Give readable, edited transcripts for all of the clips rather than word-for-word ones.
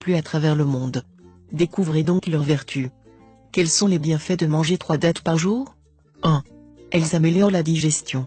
plus à travers le monde. Découvrez donc leurs vertus. Quels sont les bienfaits de manger 3 dattes par jour? 1. Elles améliorent la digestion.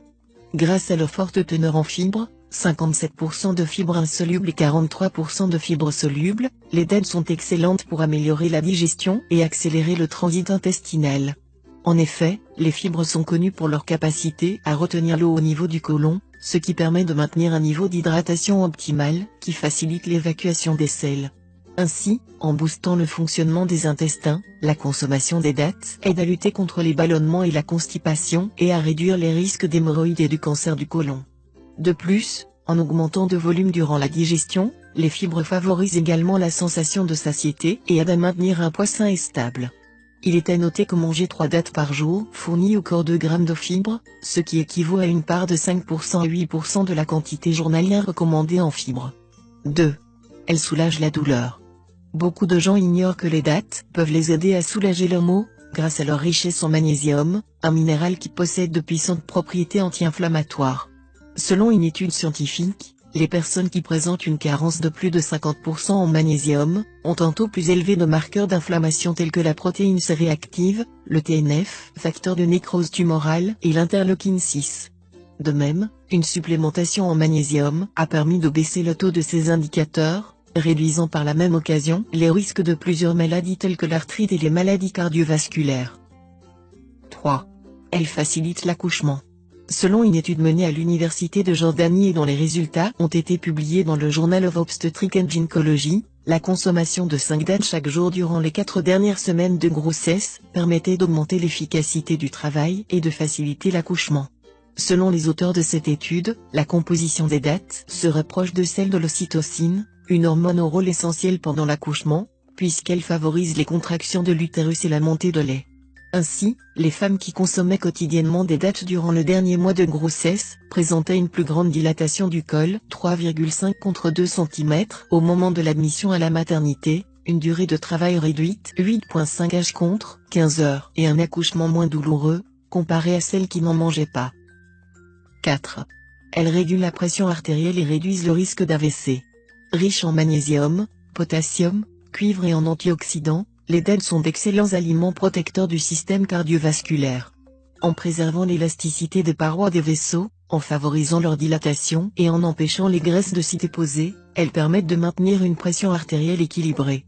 Grâce à leur forte teneur en fibres, 57% de fibres insolubles et 43% de fibres solubles, les dattes sont excellentes pour améliorer la digestion et accélérer le transit intestinal. En effet, les fibres sont connues pour leur capacité à retenir l'eau au niveau du côlon, ce qui permet de maintenir un niveau d'hydratation optimal, qui facilite l'évacuation des sels. Ainsi, en boostant le fonctionnement des intestins, la consommation des dattes aide à lutter contre les ballonnements et la constipation et à réduire les risques d'hémorroïdes et du cancer du côlon. De plus, en augmentant de volume durant la digestion, les fibres favorisent également la sensation de satiété et aident à maintenir un poids sain et stable. Il est à noter que manger 3 dattes par jour fournit au corps 2 grammes de fibres, ce qui équivaut à une part de 5% à 8% de la quantité journalière recommandée en fibres. 2. Elles soulagent la douleur. Beaucoup de gens ignorent que les dattes peuvent les aider à soulager leurs maux, grâce à leur richesse en magnésium, un minéral qui possède de puissantes propriétés anti-inflammatoires. Selon une étude scientifique, les personnes qui présentent une carence de plus de 50% en magnésium, ont un taux plus élevé de marqueurs d'inflammation tels que la protéine C-réactive, le TNF, facteur de nécrose tumorale, et l'interleukine 6. De même, une supplémentation en magnésium a permis de baisser le taux de ces indicateurs, réduisant par la même occasion les risques de plusieurs maladies telles que l'arthrite et les maladies cardiovasculaires. 3. Elles facilitent l'accouchement. Selon une étude menée à l'université de Jordanie et dont les résultats ont été publiés dans le Journal of Obstetrics and Gynecology, la consommation de 5 dattes chaque jour durant les 4 dernières semaines de grossesse permettait d'augmenter l'efficacité du travail et de faciliter l'accouchement. Selon les auteurs de cette étude, la composition des dattes se rapproche de celle de l'ocytocine, une hormone au rôle essentiel pendant l'accouchement, puisqu'elle favorise les contractions de l'utérus et la montée de lait. Ainsi, les femmes qui consommaient quotidiennement des dattes durant le dernier mois de grossesse, présentaient une plus grande dilatation du col, 3,5 contre 2 cm, au moment de l'admission à la maternité, une durée de travail réduite, 8,5 h contre 15 heures, et un accouchement moins douloureux, comparé à celles qui n'en mangeaient pas. 4. Elles régulent la pression artérielle et réduisent le risque d'AVC. Riches en magnésium, potassium, cuivre et en antioxydants, les dattes sont d'excellents aliments protecteurs du système cardiovasculaire. En préservant l'élasticité des parois des vaisseaux, en favorisant leur dilatation et en empêchant les graisses de s'y déposer, elles permettent de maintenir une pression artérielle équilibrée.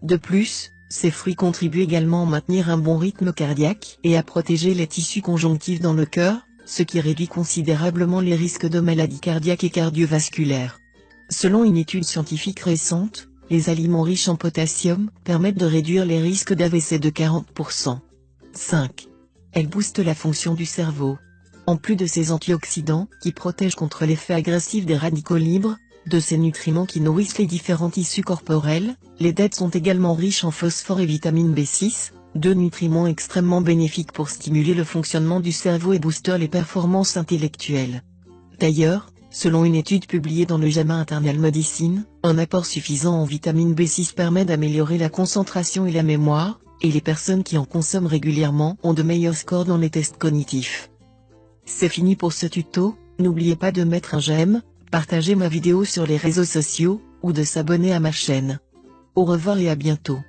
De plus, ces fruits contribuent également à maintenir un bon rythme cardiaque et à protéger les tissus conjonctifs dans le cœur, ce qui réduit considérablement les risques de maladies cardiaques et cardiovasculaires. Selon une étude scientifique récente, les aliments riches en potassium permettent de réduire les risques d'AVC de 40%. 5. Elles boostent la fonction du cerveau. En plus de ces antioxydants qui protègent contre l'effet agressif des radicaux libres, de ces nutriments qui nourrissent les différents tissus corporels, les dattes sont également riches en phosphore et vitamine B6, deux nutriments extrêmement bénéfiques pour stimuler le fonctionnement du cerveau et booster les performances intellectuelles. D'ailleurs, selon une étude publiée dans le JAMA Internal Medicine, un apport suffisant en vitamine B6 permet d'améliorer la concentration et la mémoire, et les personnes qui en consomment régulièrement ont de meilleurs scores dans les tests cognitifs. C'est fini pour ce tuto, n'oubliez pas de mettre un j'aime, partager ma vidéo sur les réseaux sociaux, ou de s'abonner à ma chaîne. Au revoir et à bientôt.